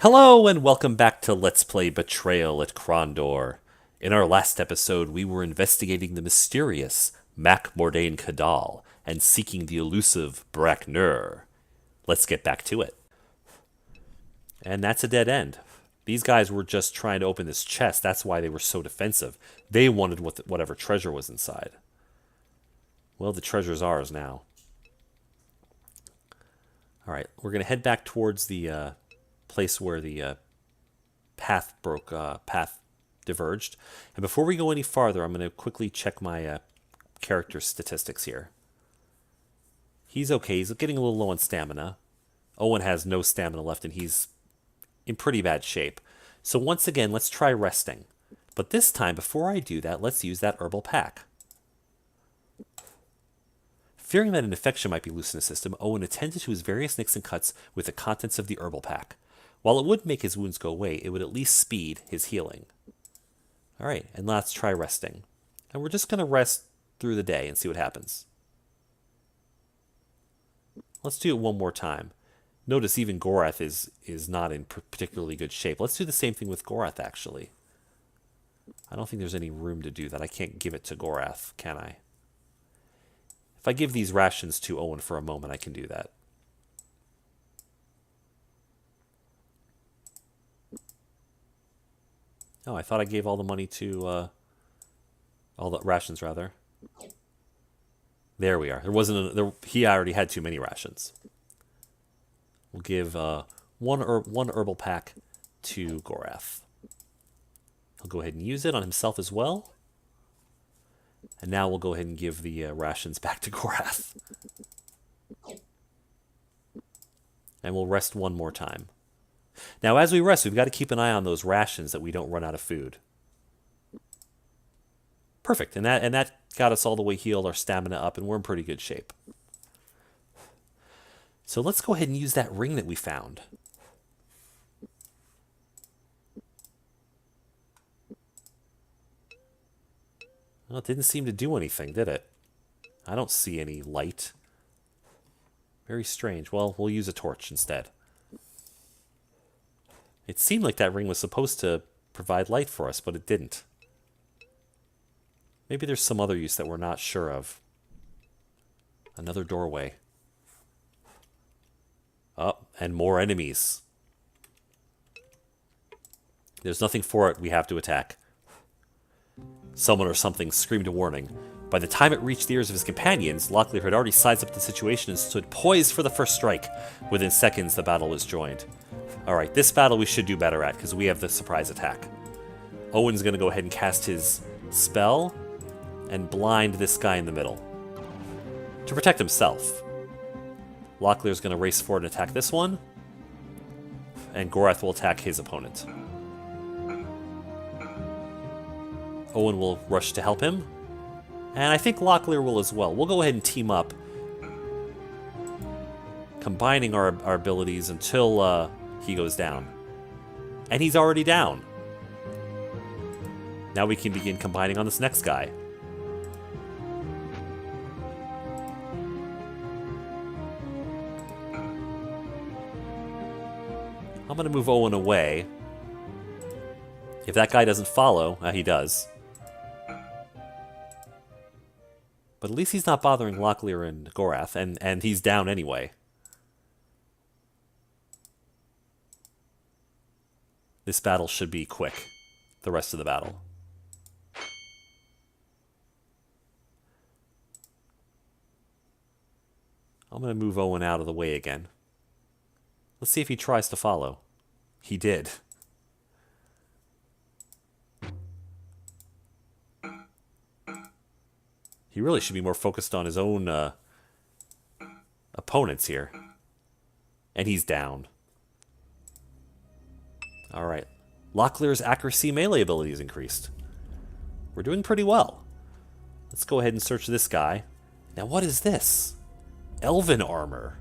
Hello and welcome back to Let's Play Betrayal at Krondor. In our last episode, we were investigating the mysterious Mac Mordain Kadal and seeking the elusive Brak Nurr. Let's get back to it. And that's a dead end. These guys were just trying to open this chest. That's why they were so defensive. They wanted whatever treasure was inside. Well, the treasure's ours now. Alright, we're going to head back towards the place where the path diverged. And before we go any farther, I'm going to quickly check my character statistics here. He's okay. He's getting a little low on stamina. Owen has no stamina left, and he's in pretty bad shape. So once again, let's try resting. But this time, before I do that, let's use that herbal pack. Fearing that an infection might be loose in the system, Owen attended to his various nicks and cuts with the contents of the herbal pack. While it would make his wounds go away, it would at least speed his healing. Alright, and let's try resting. And we're just going to rest through the day and see what happens. Let's do it one more time. Notice even Gorath is not in particularly good shape. Let's do the same thing with Gorath, actually. I don't think there's any room to do that. I can't give it to Gorath, can I? If I give these rations to Owen for a moment, I can do that. Oh, I thought I gave all the money to, all the rations, rather. There we are. There wasn't he already had too many rations. We'll give one herbal pack to Gorath. He'll go ahead and use it on himself as well. And now we'll go ahead and give the rations back to Gorath. And we'll rest one more time. Now, as we rest, we've got to keep an eye on those rations that we don't run out of food. Perfect. And that got us all the way healed, our stamina up, and we're in pretty good shape. So let's go ahead and use that ring that we found. Well, it didn't seem to do anything, did it? I don't see any light. Very strange. Well, we'll use a torch instead. It seemed like that ring was supposed to provide light for us, but it didn't. Maybe there's some other use that we're not sure of. Another doorway. Oh, and more enemies. There's nothing for it. We have to attack. Someone or something screamed a warning. By the time it reached the ears of his companions, Locklear had already sized up the situation and stood poised for the first strike. Within seconds, the battle was joined. Alright, this battle we should do better at, because we have the surprise attack. Owen's going to go ahead and cast his spell and blind this guy in the middle. To protect himself. Locklear's going to race forward and attack this one. And Gorath will attack his opponent. Owen will rush to help him. And I think Locklear will as well. We'll go ahead and team up. Combining our abilities until he goes down. And he's already down. Now we can begin combining on this next guy. I'm going to move Owen away. If that guy doesn't follow, he does. But at least he's not bothering Locklear and Gorath, and he's down anyway. This battle should be quick, the rest of the battle. I'm going to move Owen out of the way again. Let's see if he tries to follow. He did. He really should be more focused on his own opponents here. And he's down. Alright. Locklear's accuracy melee ability is increased. We're doing pretty well. Let's go ahead and search this guy. Now what is this? Elven armor.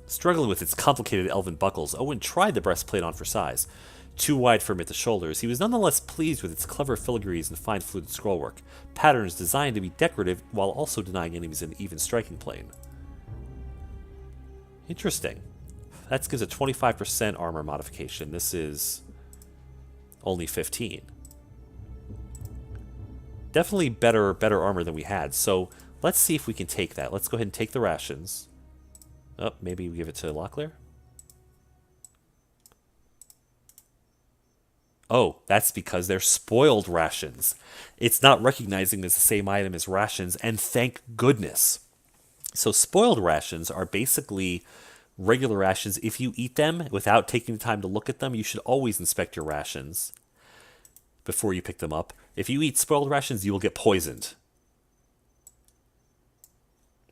Struggling with its complicated elven buckles, Owen tried the breastplate on for size. Too wide for him at the shoulders, he was nonetheless pleased with its clever filigrees and fine fluted scrollwork, patterns designed to be decorative while also denying enemies an even striking plane. Interesting. That gives a 25% armor modification. This is only 15. Definitely better armor than we had. So let's see if we can take that. Let's go ahead and take the rations. Oh, maybe we give it to Locklear. Oh, that's because they're spoiled rations. It's not recognizing as the same item as rations, and thank goodness. So spoiled rations are basically regular rations. If you eat them without taking the time to look at them, you should always inspect your rations before you pick them up. If you eat spoiled rations, you will get poisoned.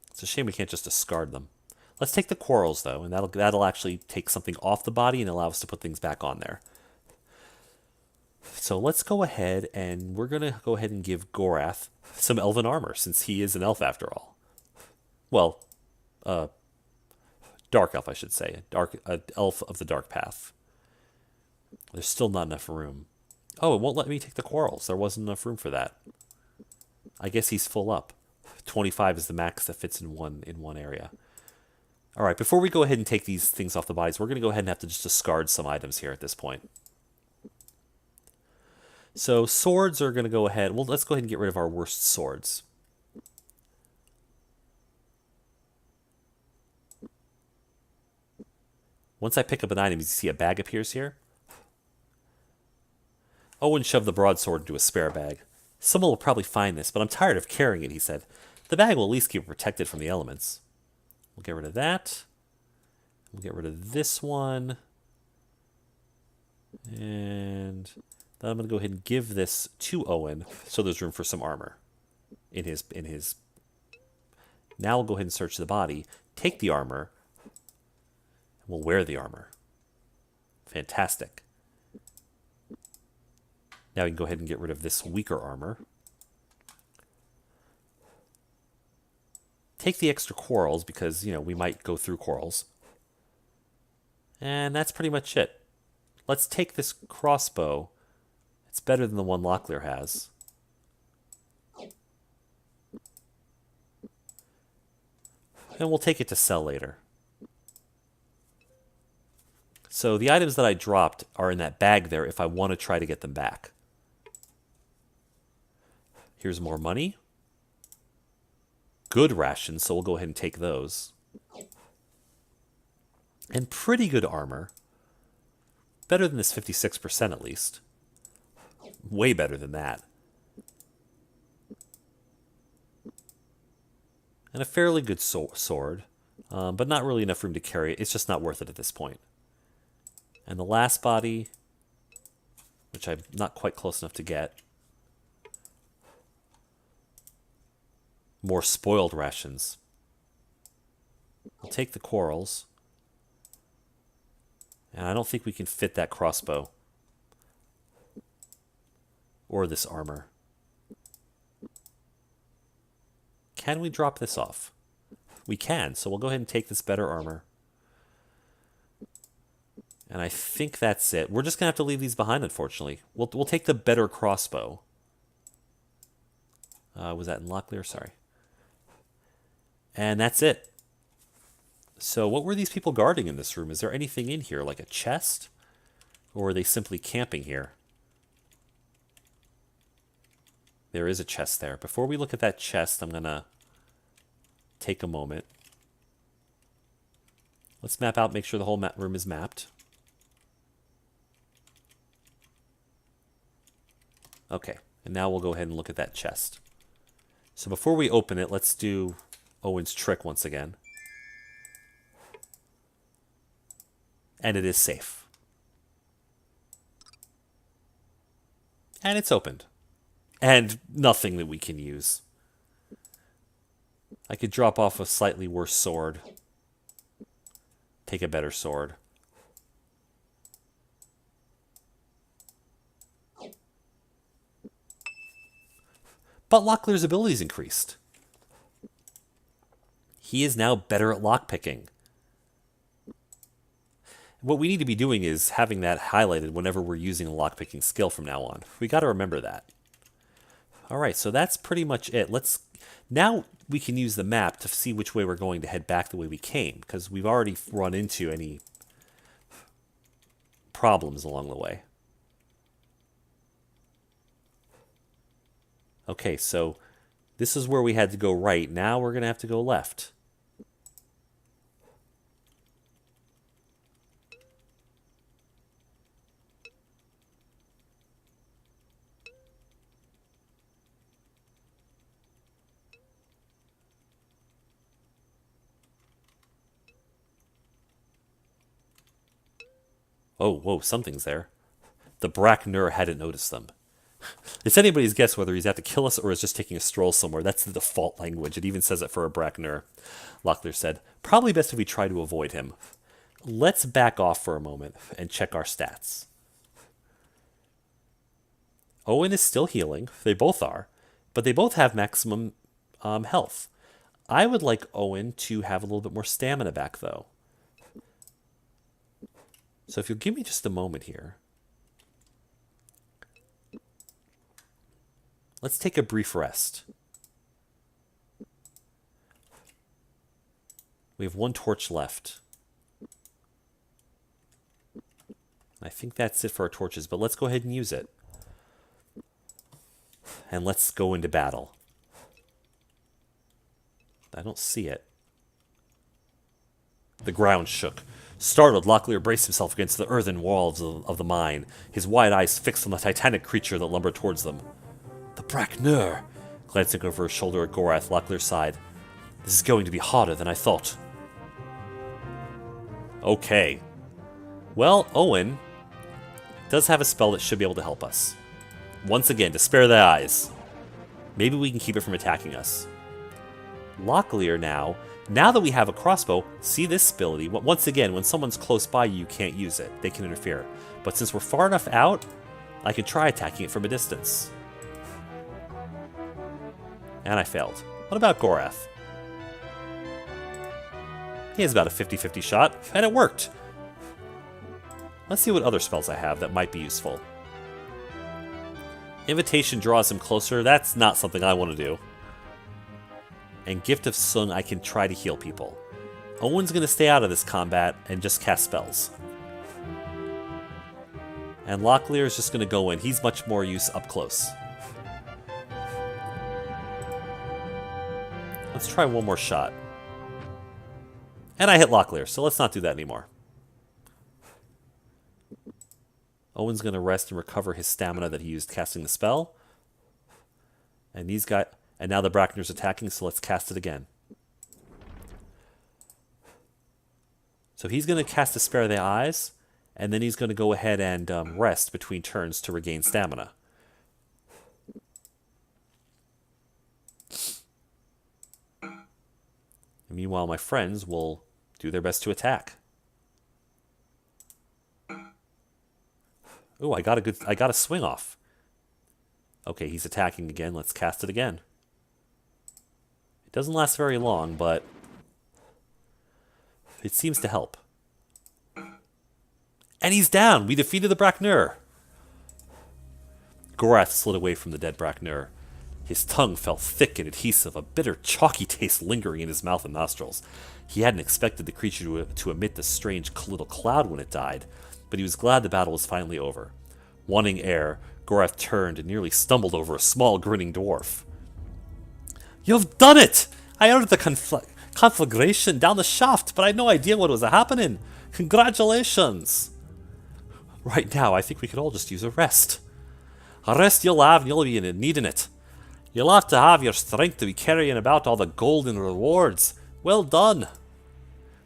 It's a shame we can't just discard them. Let's take the quarrels, though, and that'll actually take something off the body and allow us to put things back on there. So let's go ahead, and we're going to go ahead and give Gorath some elven armor, since he is an elf after all. Well, dark elf, I should say. An elf of the dark path. There's still not enough room. Oh, it won't let me take the quarrels. There wasn't enough room for that. I guess he's full up. 25 is the max that fits in one area. All right, before we go ahead and take these things off the bodies, we're going to go ahead and have to just discard some items here at this point. So swords are going to go ahead. Well, let's go ahead and get rid of our worst swords. Once I pick up an item, you see a bag appears here. Owen shoved the broadsword into a spare bag. Someone will probably find this, but I'm tired of carrying it, he said. The bag will at least keep it protected from the elements. We'll get rid of that. We'll get rid of this one. And then I'm going to go ahead and give this to Owen, so there's room for some armor in his. Now we'll go ahead and search the body, take the armor, and we'll wear the armor. Fantastic. Now we can go ahead and get rid of this weaker armor. Take the extra quarrels because, we might go through quarrels. And that's pretty much it. Let's take this crossbow. It's better than the one Locklear has. And we'll take it to sell later. So the items that I dropped are in that bag there if I want to try to get them back. Here's more money. Good rations, so we'll go ahead and take those. And pretty good armor. Better than this 56% at least. Way better than that. And a fairly good sword, but not really enough room to carry it. It's just not worth it at this point. And the last body, which I'm not quite close enough to get. More spoiled rations. I'll take the quarrels. And I don't think we can fit that crossbow. Or this armor. Can we drop this off? We can, so we'll go ahead and take this better armor. And I think that's it. We're just going to have to leave these behind, unfortunately. We'll take the better crossbow. Was that in Locklear? Sorry. And that's it. So what were these people guarding in this room? Is there anything in here, like a chest? Or are they simply camping here? There is a chest there. Before we look at that chest, I'm going to take a moment. Let's map out, make sure the whole room is mapped. Okay, and now we'll go ahead and look at that chest. So before we open it, let's do Owen's trick once again. And it is safe. And it's opened. And nothing that we can use. I could drop off a slightly worse sword. Take a better sword. But Locklear's abilities increased. He is now better at lockpicking. What we need to be doing is having that highlighted whenever we're using a lockpicking skill from now on. We got to remember that. All right, so that's pretty much it. Now we can use the map to see which way we're going to head back the way we came, because we've already run into any problems along the way. Okay, so this is where we had to go right. Now we're going to have to go left. Oh, whoa, something's there. The Brak Nurr hadn't noticed them. It's anybody's guess whether he's out to kill us or is just taking a stroll somewhere. That's the default language. It even says it for a Brak Nurr. Locklear said, probably best if we try to avoid him. Let's back off for a moment and check our stats. Owen is still healing. They both are. But they both have maximum health. I would like Owen to have a little bit more stamina back, though. So if you'll give me just a moment here. Let's take a brief rest. We have one torch left. I think that's it for our torches, but let's go ahead and use it. And let's go into battle. I don't see it. The ground shook. Startled, Locklear braced himself against the earthen walls of the mine, his wide eyes fixed on the titanic creature that lumbered towards them. The Brak Nurr! Glancing over his shoulder at Gorath, Locklear sighed. This is going to be harder than I thought. Okay. Well, Owen does have a spell that should be able to help us. Once again, to spare the eyes. Maybe we can keep it from attacking us. Locklear now that we have a crossbow, see this ability. Once again, when someone's close by you can't use it. They can interfere. But since we're far enough out, I can try attacking it from a distance. And I failed. What about Gorath? He has about a 50-50 shot, and it worked. Let's see what other spells I have that might be useful. Invitation draws him closer. That's not something I want to do. And Gift of Sung, I can try to heal people. Owen's going to stay out of this combat and just cast spells. And Locklear is just going to go in. He's much more use up close. Let's try one more shot. And I hit Locklear, so let's not do that anymore. Owen's going to rest and recover his stamina that he used casting the spell. And these guys... And now the Brak Nurr's attacking, so let's cast it again. So he's going to cast to spare the eyes, and then he's going to go ahead and rest between turns to regain stamina. And meanwhile, my friends will do their best to attack. Oh, I got a swing off. Okay, he's attacking again. Let's cast it again. It doesn't last very long, but it seems to help. And he's down! We defeated the Brak Nurr! Gorath slid away from the dead Brak Nurr. His tongue felt thick and adhesive, a bitter, chalky taste lingering in his mouth and nostrils. He hadn't expected the creature to emit this strange little cloud when it died, but he was glad the battle was finally over. Wanting air, Gorath turned and nearly stumbled over a small, grinning dwarf. You've done it! I heard the conflagration down the shaft, but I had no idea what was happening. Congratulations! Right now, I think we could all just use a rest. A rest you'll have, and you'll be needing it. You'll have to have your strength to be carrying about all the gold and rewards. Well done!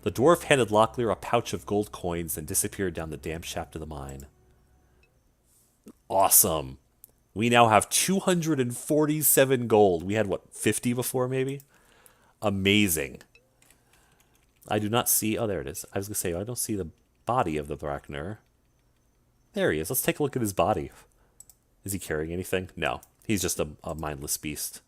The dwarf handed Locklear a pouch of gold coins and disappeared down the damp shaft of the mine. Awesome! We now have 247 gold. We had, what, 50 before, maybe? Amazing. I do not see... Oh, there it is. I was going to say, I don't see the body of the Brak Nurr. There he is. Let's take a look at his body. Is he carrying anything? No. He's just a mindless beast.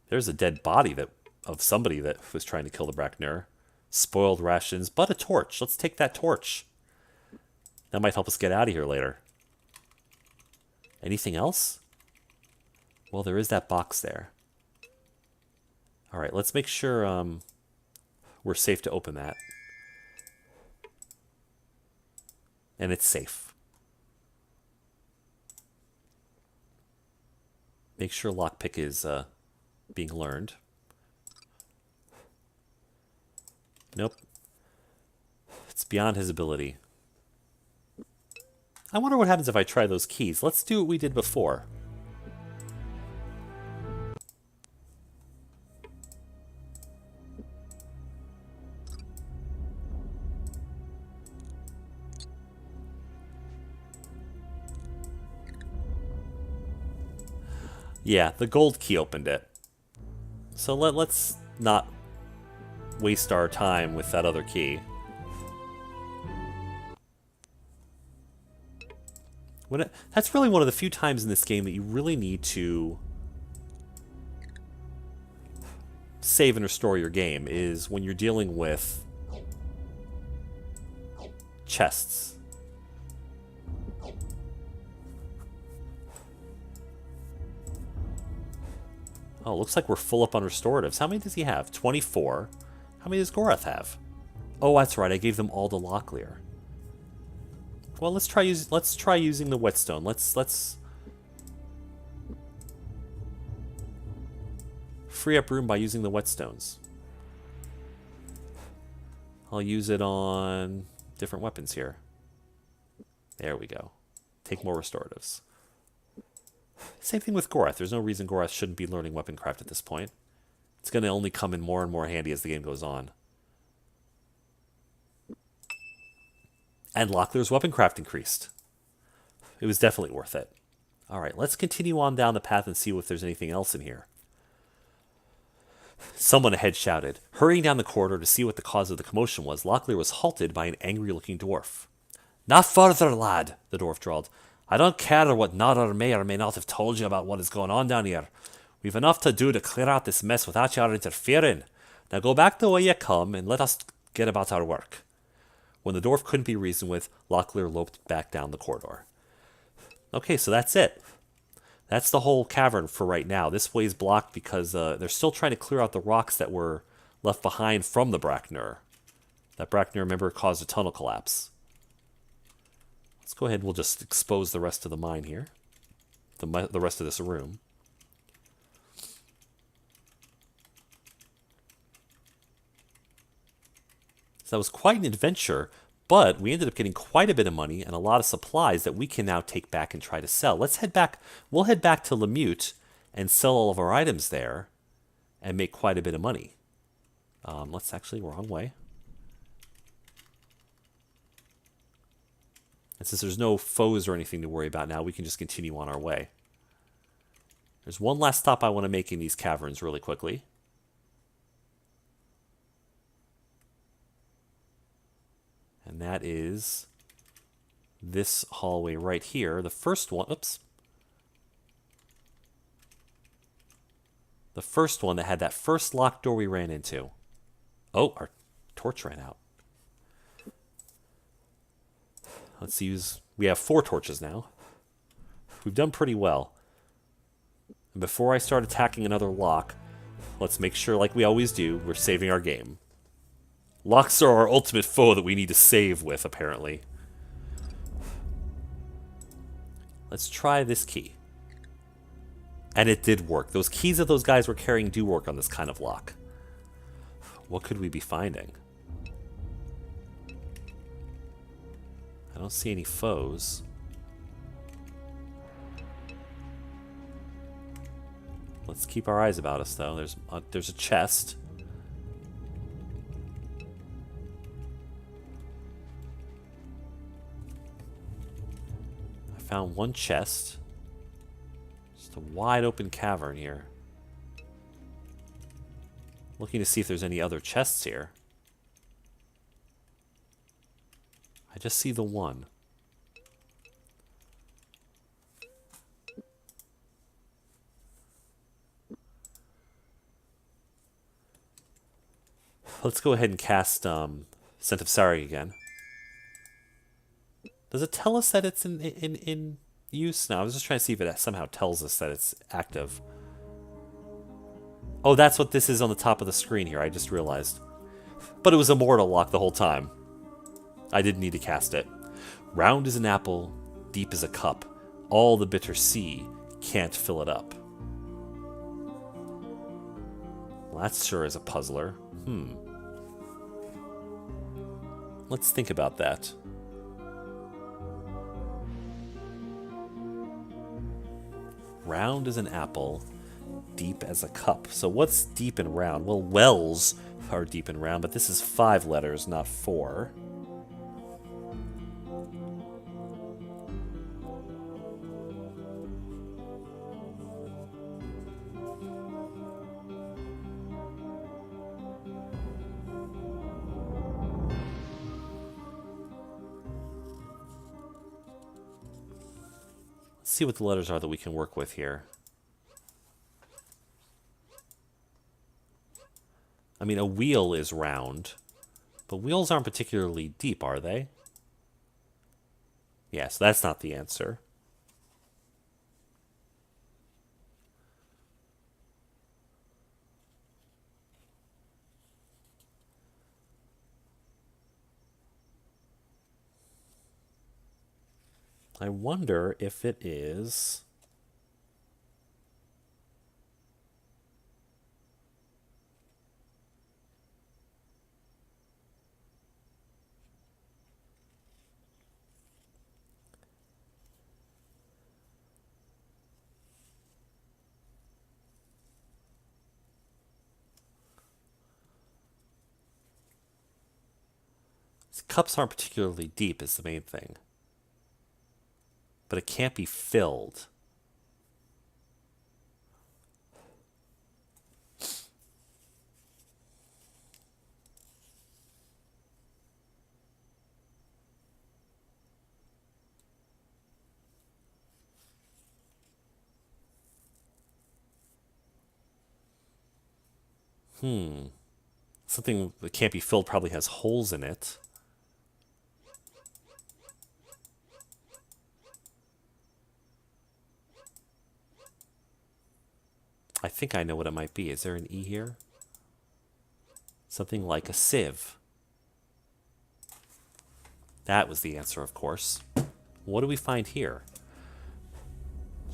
There's a dead body of somebody that was trying to kill the Brak Nurr. Spoiled rations, but a torch. Let's take that torch. That might help us get out of here later. Anything else? Well, there is that box there. Alright, let's make sure we're safe to open that. And it's safe. Make sure lockpick is being learned. Nope. It's beyond his ability. I wonder what happens if I try those keys. Let's do what we did before. Yeah, the gold key opened it. So let's not waste our time with that other key. That's really one of the few times in this game that you really need to save and restore your game, is when you're dealing with chests. Oh, looks like we're full up on restoratives. How many does he have? 24. How many does Gorath have? Oh, that's right. I gave them all to Locklear. Well, let's try using the whetstone. Let's free up room by using the whetstones. I'll use it on different weapons here. There we go. Take more restoratives. Same thing with Gorath. There's no reason Gorath shouldn't be learning weaponcraft at this point. It's going to only come in more and more handy as the game goes on. And Locklear's weaponcraft increased. It was definitely worth it. Alright, let's continue on down the path and see if there's anything else in here. Someone ahead shouted. Hurrying down the corridor to see what the cause of the commotion was, Locklear was halted by an angry-looking dwarf. Not further, lad, the dwarf drawled. I don't care what Nurr may or may not have told you about what is going on down here. We've enough to do to clear out this mess without your interfering. Now go back the way you come and let us get about our work. When the dwarf couldn't be reasoned with, Locklear loped back down the corridor. Okay, so that's it. That's the whole cavern for right now. This way is blocked because they're still trying to clear out the rocks that were left behind from the Brak Nurr. That Brak Nurr, remember, caused a tunnel collapse. Let's go ahead and we'll just expose the rest of the mine here. The rest of this room. So that was quite an adventure, but we ended up getting quite a bit of money and a lot of supplies that we can now take back and try to sell. Let's head back. We'll head back to Lemute and sell all of our items there and make quite a bit of money. Let's actually, wrong way. And since there's no foes or anything to worry about now, we can just continue on our way. There's one last stop I want to make in these caverns really quickly. And that is this hallway right here. The first one, oops. The first one that had that first locked door we ran into. Oh, our torch ran out. Let's use, we have 4 torches now. We've done pretty well. And before I start attacking another lock, let's make sure, like we always do, we're saving our game. Locks are our ultimate foe that we need to save with, apparently. Let's try this key. And it did work. Those keys that those guys were carrying do work on this kind of lock. What could we be finding? I don't see any foes. Let's keep our eyes about us, though. There's a chest. I found one chest. Just a wide open cavern here. Looking to see if there's any other chests here. I just see the one. Let's go ahead and cast Scent of Sari again. Does it tell us that it's in use? No, I was just trying to see if it somehow tells us that it's active. Oh, that's what this is on the top of the screen here, I just realized. But it was a mortal lock the whole time. I didn't need to cast it. Round as an apple, deep as a cup. All the bitter sea can't fill it up. Well, that sure is a puzzler. Let's think about that. Round as an apple, deep as a cup. So what's deep and round? Well, wells are deep and round, but this is 5 letters, not 4. See what the letters are that we can work with here. I mean, a wheel is round, but wheels aren't particularly deep, are they? Yes, that's not the answer. I wonder if it is... Cups aren't particularly deep is the main thing. But it can't be filled. Something that can't be filled probably has holes in it. I think I know what it might be. Is there an E here? Something like a sieve. That was the answer, of course. What do we find here?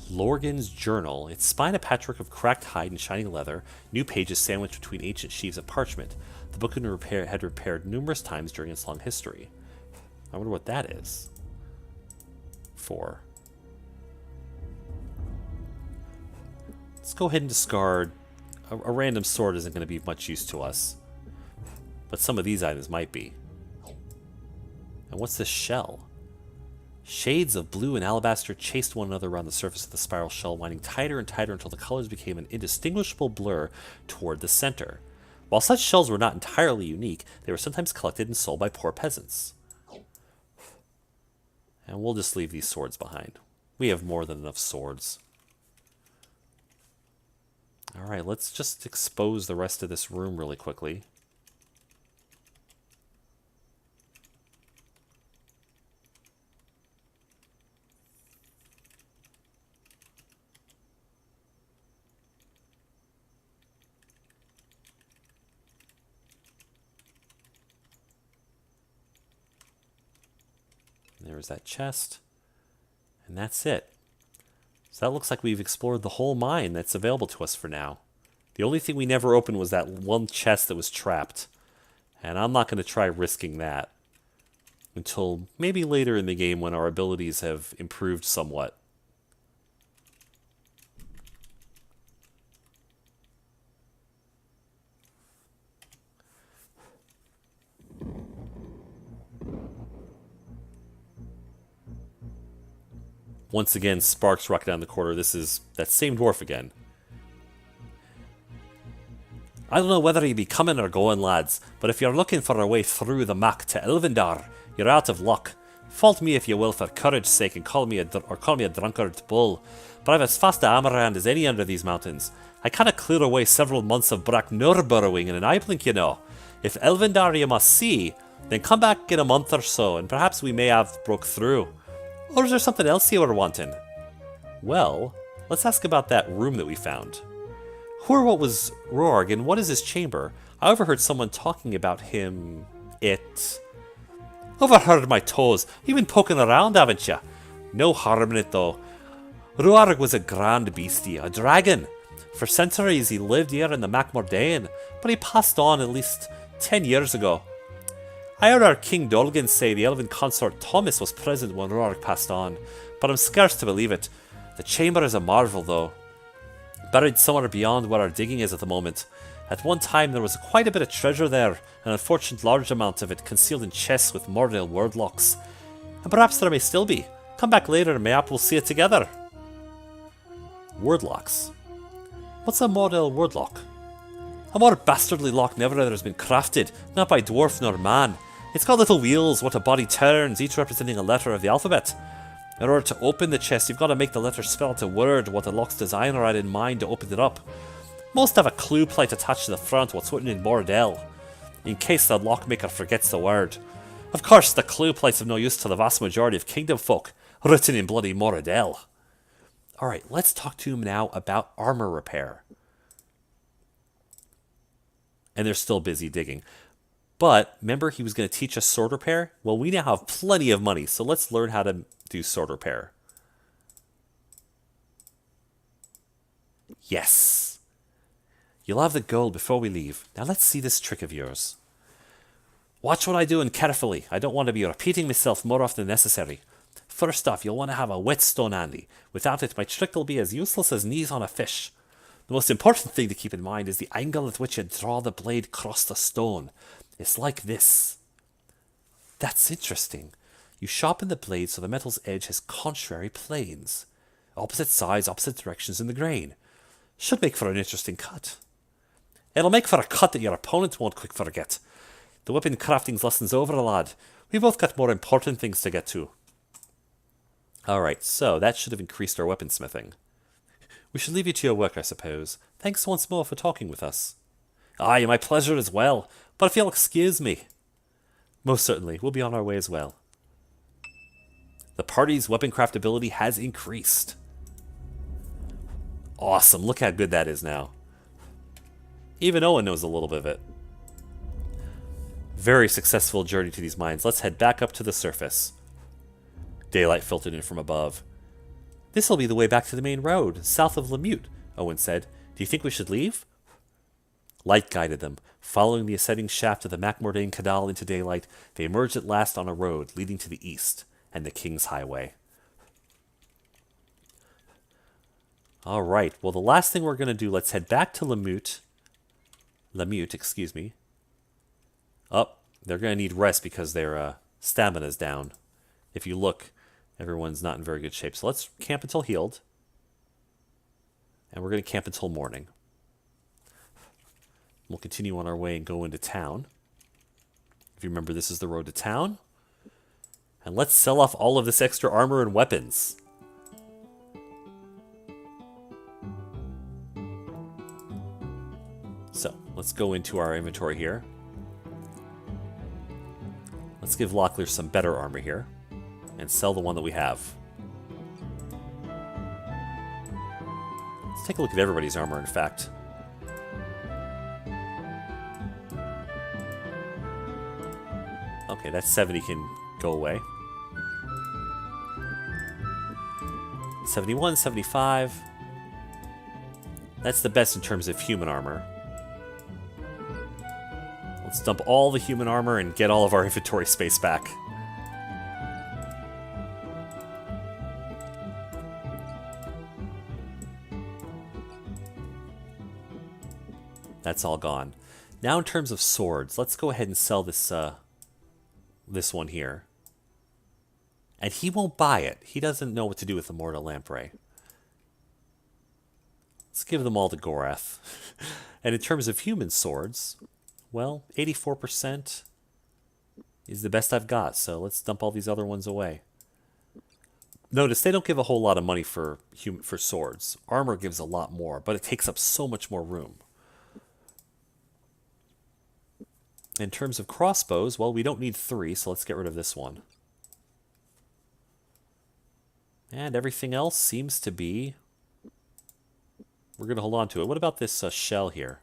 Lorgan's journal. It's spine a patchwork of cracked hide and shining leather, new pages sandwiched between ancient sheaves of parchment. The book had repaired numerous times during its long history. I wonder what that is. 4. Let's go ahead and discard. A random sword isn't going to be of much use to us. But some of these items might be. And what's this shell? Shades of blue and alabaster chased one another around the surface of the spiral shell, winding tighter and tighter until the colors became an indistinguishable blur toward the center. While such shells were not entirely unique, they were sometimes collected and sold by poor peasants. And we'll just leave these swords behind. We have more than enough swords. Alright, let's just expose the rest of this room really quickly. There's that chest. And that's it. So that looks like we've explored the whole mine that's available to us for now. The only thing we never opened was that one chest that was trapped. And I'm not going to try risking that until maybe later in the game when our abilities have improved somewhat. Once again, sparks rock down the corridor. This is that same dwarf again. I don't know whether you be coming or going, lads, but if you're looking for a way through the Mac to Elvendar, you're out of luck. Fault me if you will for courage's sake and call me a drunkard bull, but I've as fast a Amarand as any under these mountains. I cannot clear away several months of Brak Nurr burrowing in an eye blink, you know. If Elvendar you must see, then come back in a month or so, and perhaps we may have broke through. Or is there something else you were wanting? Well, let's ask about that room that we found. Who or what was Rorg, and what is his chamber? I overheard someone talking about him, Overheard my toes. You've been poking around, haven't you? No harm in it, though. Ruarg was a grand beastie, a dragon. For centuries he lived here in the Macmordain, but he passed on at least 10 years ago. I heard our King Dolgan say the elven consort Thomas was present when Ruarg passed on, but I'm scarce to believe it. The chamber is a marvel, though. Buried somewhere beyond where our digging is at the moment. At one time there was quite a bit of treasure there, an unfortunate large amount of it concealed in chests with Mordale wordlocks. And perhaps there may still be. Come back later and mayhap we'll see it together. Wordlocks? What's a Mordale wordlock? A more bastardly lock never has been crafted, not by dwarf nor man. It's got little wheels, what a body turns, each representing a letter of the alphabet. In order to open the chest, you've got to make the letter spell out a word what the lock's designer had in mind to open it up. Most have a clue plate attached to the front, what's written in Mordale, in case the lockmaker forgets the word. Of course, the clue plate's of no use to the vast majority of kingdom folk, written in bloody Mordale. Alright, let's talk to him now about armor repair. And they're still busy digging. But, remember he was going to teach us sword repair? Well, we now have plenty of money, so let's learn how to do sword repair. Yes! You'll have the gold before we leave. Now let's see this trick of yours. Watch what I do and carefully. I don't want to be repeating myself more often than necessary. First off, you'll want to have a whetstone handy. Without it, my trick will be as useless as knees on a fish. The most important thing to keep in mind is the angle at which you draw the blade across the stone. It's like this. That's interesting. You sharpen the blade so the metal's edge has contrary planes. Opposite sides, opposite directions in the grain. Should make for an interesting cut. It'll make for a cut that your opponent won't quick forget. The weapon crafting's lessons over, lad. We both got more important things to get to. Alright, so that should have increased our weaponsmithing. We should leave you to your work, I suppose. Thanks once more for talking with us. Aye, my pleasure as well. But if you'll excuse me. Most certainly, we'll be on our way as well. The party's weapon craftability has increased. Awesome, look how good that is now. Even Owen knows a little bit of it. Very successful journey to these mines. Let's head back up to the surface. Daylight filtered in from above. This'll be the way back to the main road, south of Lemute, Owen said. Do you think we should leave? Light guided them. Following the ascending shaft of the Macmordain Canal into daylight, they emerged at last on a road leading to the east and the King's Highway. Alright, well the last thing we're going to do, let's head back to Lemute, excuse me. Oh, they're going to need rest because their stamina's down. If you look, everyone's not in very good shape. So let's camp until healed. And we're going to camp until morning. We'll continue on our way and go into town. If you remember, this is the road to town. And let's sell off all of this extra armor and weapons. So, let's go into our inventory here. Let's give Locklear some better armor here. And sell the one that we have. Let's take a look at everybody's armor, in fact. Okay, that 70 can go away. 71, 75. That's the best in terms of human armor. Let's dump all the human armor and get all of our inventory space back. That's all gone. Now in terms of swords, let's go ahead and sell this this one here. And he won't buy it. He doesn't know what to do with the Mortal Lamprey. Let's give them all to Gorath. And in terms of human swords, well, 84% is the best I've got. So let's dump all these other ones away. Notice they don't give a whole lot of money for swords. Armor gives a lot more, but it takes up so much more room. In terms of crossbows, well, we don't need 3, so let's get rid of this one. And everything else seems to be... We're going to hold on to it. What about this shell here?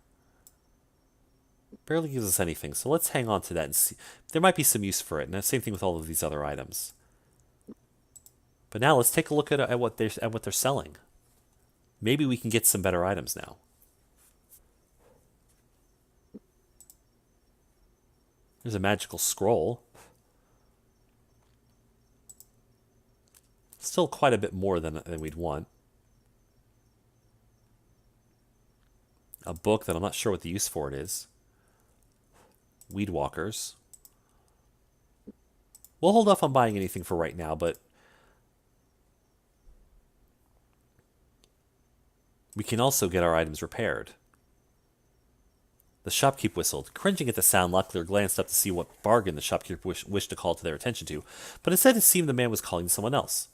Barely gives us anything, so let's hang on to that and see. There might be some use for it, and the same thing with all of these other items. But now let's take a look at what they're selling. Maybe we can get some better items now. There's a magical scroll. Still quite a bit more than we'd want. A book that I'm not sure what the use for it is. Weed walkers. We'll hold off on buying anything for right now, but we can also get our items repaired. The shopkeep whistled. Cringing at the sound, Locklear glanced up to see what bargain the shopkeeper wished to call to their attention to, but instead it seemed the man was calling to someone else.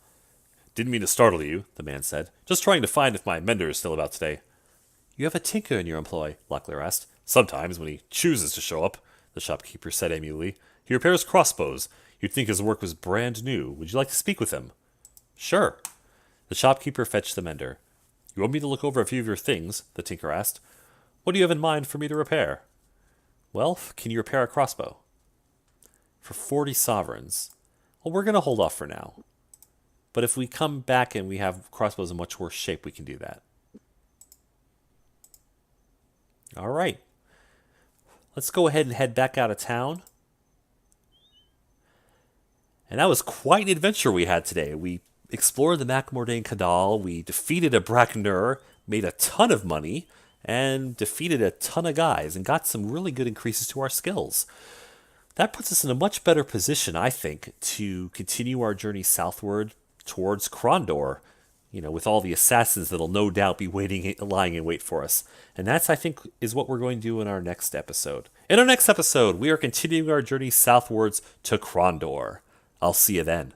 Didn't mean to startle you, the man said. Just trying to find if my mender is still about today. You have a tinker in your employ, Locklear asked. Sometimes, when he chooses to show up, the shopkeeper said amiably. He repairs crossbows. You'd think his work was brand new. Would you like to speak with him? Sure. The shopkeeper fetched the mender. You want me to look over a few of your things? The tinker asked. What do you have in mind for me to repair? Well, can you repair a crossbow? For 40 sovereigns. Well, we're going to hold off for now. But if we come back and we have crossbows in much worse shape, we can do that. All right. Let's go ahead and head back out of town. And that was quite an adventure we had today. We explored the Macmordain Cadal, we defeated a Brak Nurr, made a ton of money, and defeated a ton of guys, and got some really good increases to our skills. That puts us in a much better position, I think, to continue our journey southward towards Krondor, with all the assassins that'll no doubt be lying in wait for us. And that's, I think, is what we're going to do in our next episode. In our next episode, we are continuing our journey southwards to Krondor. I'll see you then.